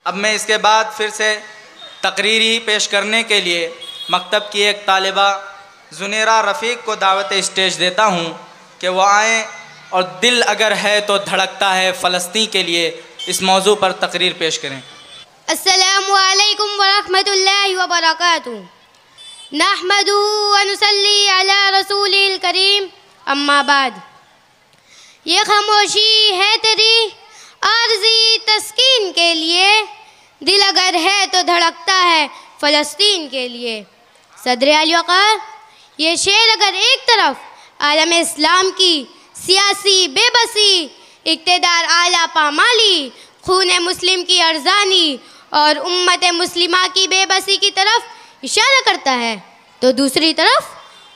अब मैं इसके बाद फिर से तकरीरी पेश करने के लिए मकतब की एक तालिबा ज़ुनेरा रफ़ीक को दावत स्टेज देता हूँ कि वह आएँ और दिल अगर है तो धड़कता है फ़लस्तीन के लिए इस मौजू पर तकरीर पेश करें। अस्सलामु अलैकुम वरहमतुल्लाहि वबरकातुहू। नहमदु व नुसल्ली अला रसूलिल करीम, अम्मा बाद। ये खामोशी है तेरी आर्ज़ी तस्कीन के लिए, दिल अगर है तो धड़कता है फ़लस्तीन के लिए। सदर अली वक़ार, ये शेर अगर एक तरफ आलम इस्लाम की सियासी बेबसी, इक़्तिदार आला पामाली, खून मुस्लिम की अर्ज़ानी और उम्मत मुस्लिमा की बेबसी की तरफ इशारा करता है, तो दूसरी तरफ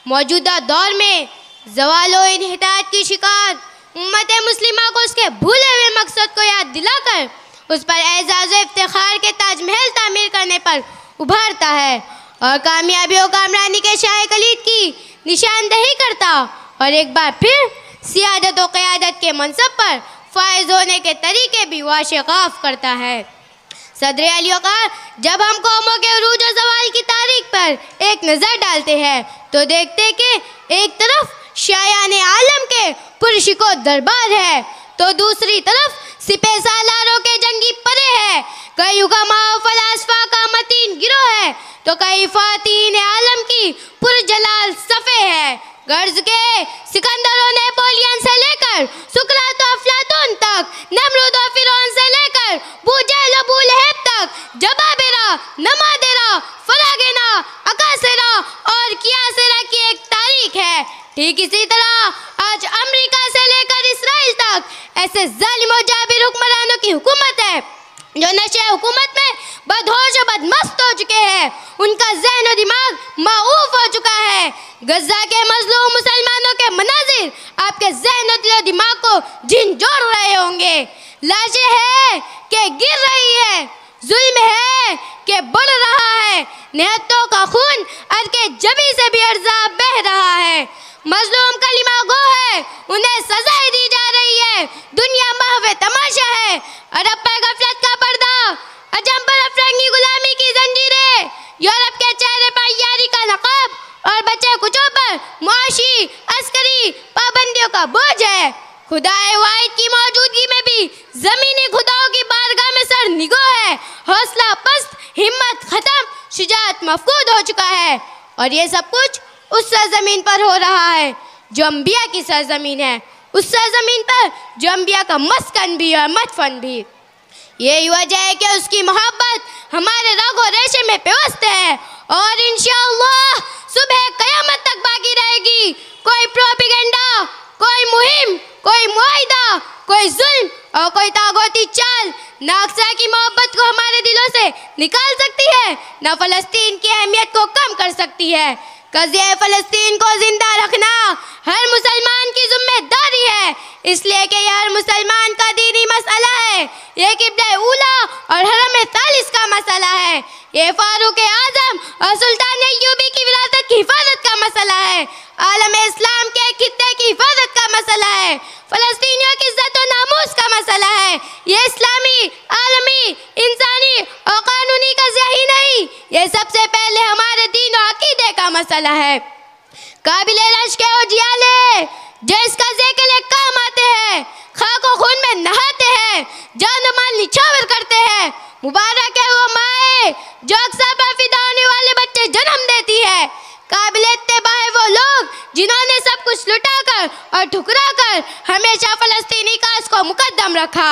मौजूदा दौर में ज़वालो इन्हितात की शिकार उम्मत मुस्लिमा को उसके भूले हुए मकसद को याद दिलाकर उस पर एजाज़ इफ्तिखार के ताजमहल तामीर करने पर उभारता है और कामयाबी और कामरानी के शाह कलीद की निशानदही करता और एक बार फिर सियादत और क़यादत के मनसब पर फायज होने के तरीके भी वाशिगाफ करता है। सदर अली वक़ार, जब हम कौमों के उरूज और ज़वाल की तारीख पर एक नज़र डालते हैं तो देखते कि एक तरफ शायाने आलम के पुरशिको दरबार है, तो दूसरी तरफ सिपह सालारों के जंगी परे है। कई उलमा और फलासफा का मतीन गिरोह है, तो कई फातीन आलम की पुरजलाल सफ़े है। गर्ज के सिकंदर और नेपोलियन से लेकर सुकरात और अफलातून तक, नमरूद और फिरौन से लेकर बूजहल और बूलहब तक, जबाबेरा, नमादेरा, फरागेना, अकासेरा और कियासेरा की एक तारीख है। ठीक इसी तरह आज अमेरिका से लेकर इसराइल तक ऐसे जालिम और जाबिर हुक्मरानों की हुकूमत है जो नशे हुकूमत में बदहोश और बदमस्त हो चुके हैं। उनका ज़हन और दिमाग माऊफ हो चुका है। गज़ा के मज़लूम मुसलमानों के मनाजिर आपके ज़हन और दिल और दिमाग को झिंझोड़ रहे होंगे। लाशें हैं कि गिर रही है, जुल्म है कि बढ़ रहा है, निहत्तों का खून अरके जबी से भी अर्जा बह रहा है। मज़लूम कलिमा गो है, उन्हें सज़ाएं दी जा रही है। दुनिया महवे तमाशा है, अरब पर गफलत का पर्दा, अजम पर अफरंगी गुलामी की जंजीरें, यूरोप के चेहरे पर यारी का नकाब और बच्चे कुचों पर मुआशी अस्करी पाबंदियों का बोझ है। खुदाए वाहिद की मौजूदगी में भी ज़मीनी खुदाओं की बारगाह में सर निगो है। हौसला पस्त, हिम्मत ख़त्म, शुजाअत मफकूद हो चुका है। और ये सब कुछ उस सरजमीन पर हो रहा है जो अंबिया की सरजमीन है, उस सरजमीन पर जो अंबिया का मस्कन भी और मदफन भी। यही वजह है कि उसकी मोहब्बत हमारे रग और रेशे में पेवस्त है और इंशाअल्लाह सुबह क़यामत तक बाकी रहेगी। कोई प्रोपेगेंडा, कोई मुहिम, कोई मुआहिदा, कोई जुल्म और कोई तागोती चाल ना अक्सा की मोहब्बत को हमारे दिलों से निकाल सकती है, ना फ़लस्तीन की अहमियत को कम कर सकती है। क़ज़िया फ़लस्तीन को जिंदा रखना हर मुसलमान की जिम्मेदारी है, इसलिए कि यह हर मुसलमान का दीनी मसला है। ये क़िबला ऊला और हरम तालिस का मसला है। ये फारूक आज़म और सुल्तान अय्यूबी की विरासत की हिफाजत का मसला है। आलम इस्लाम के खित्ते की हिफाजत का मसला है। फ़लस्तीनियों की इज़्ज़त और नामूस का मसला है। ये इस्लामी, आलमी, इंसानी और कानूनी क़ज़िया ही नहीं, ये सबसे पहले हमारे दीन और अक़ीदे का मसला है। काबिले रश्क और जियाले जो इस क़ज़िये के लिए काम आते हैं, खाक और खून में नहाते हैं, जान और माल निछावर करते हैं। मुबारक है वो माए जो अक्सा पर फिदा होने वाले बच्चे जन्म देती है। काबिले इत्तिबा है वो लोग जिन्होंने सब कुछ लुटाकर और ठुकराकर हमेशा फ़लस्तीनी काज को मुकद्दम रखा।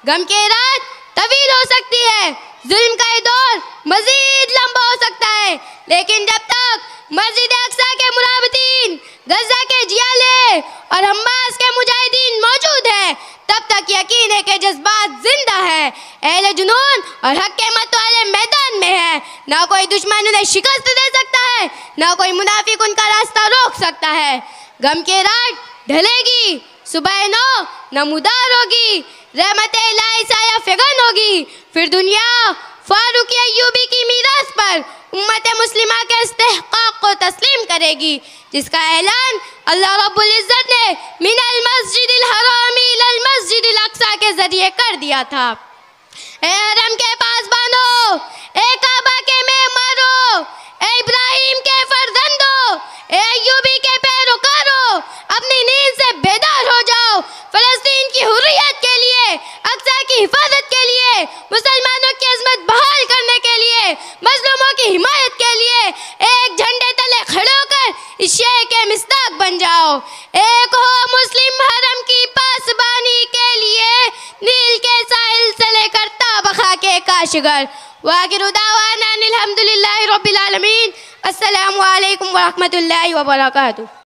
गम की रात तवील हो सकती है, जुल्म का ये दौर मज़ीद लंबा हो सकता है, लेकिन जब तक मस्जिद अक्सा के मुराबितीन, गज़ा के जियाले और हम्मास के मुजाहिदीन मौजूद हैं, तब तक यकीन है कि जज्बात जिंदा है। अहले जुनून और हक के मत वाले मैदान में है। ना कोई दुश्मन उन्हें शिकस्त दे सकता है, ना कोई मुनाफिक उनका रास्ता रोक सकता है। गम की रात ढलेगी, सुबह नौ नमूदार होगी, रहमत इलाही साया फिगन होगी। फिर दुनिया फारूक अय्यूबी की मीरास पर उम्मत मुस्लिमा के इस्तेहक़ाक़ को तस्लीम करेगी, जिसका ऐलान अल्लाह रब्बुल इज़्ज़त ने मिनल मस्जिदिल हरामी इलल मस्जिदिल अक़सा के ज़रिए कर दिया था। हरम के पास नींद से बेदार हो जाओ। फ़लस्तीन की हुर्रियत के लिए, अक्सा की हिफाजत के लिए, मुसलमानों की अज़मत बहाल करने के लिए, मज़लूमों की हिमायत के लिए एक झंडे तले खड़े होकर इस शे के मिस्ताक बन जाओ। एक हो मुस्लिम हरम की पासबानी के लिए, नील के साहिल से लेकर ताबखा के काशगर। वागिरु दावाना अनिल हम्दुलिल्लाहि रब्बिल आलमीन। अस्सलामु अलैकुम व रहमतुल्लाहि व बरकातुहू।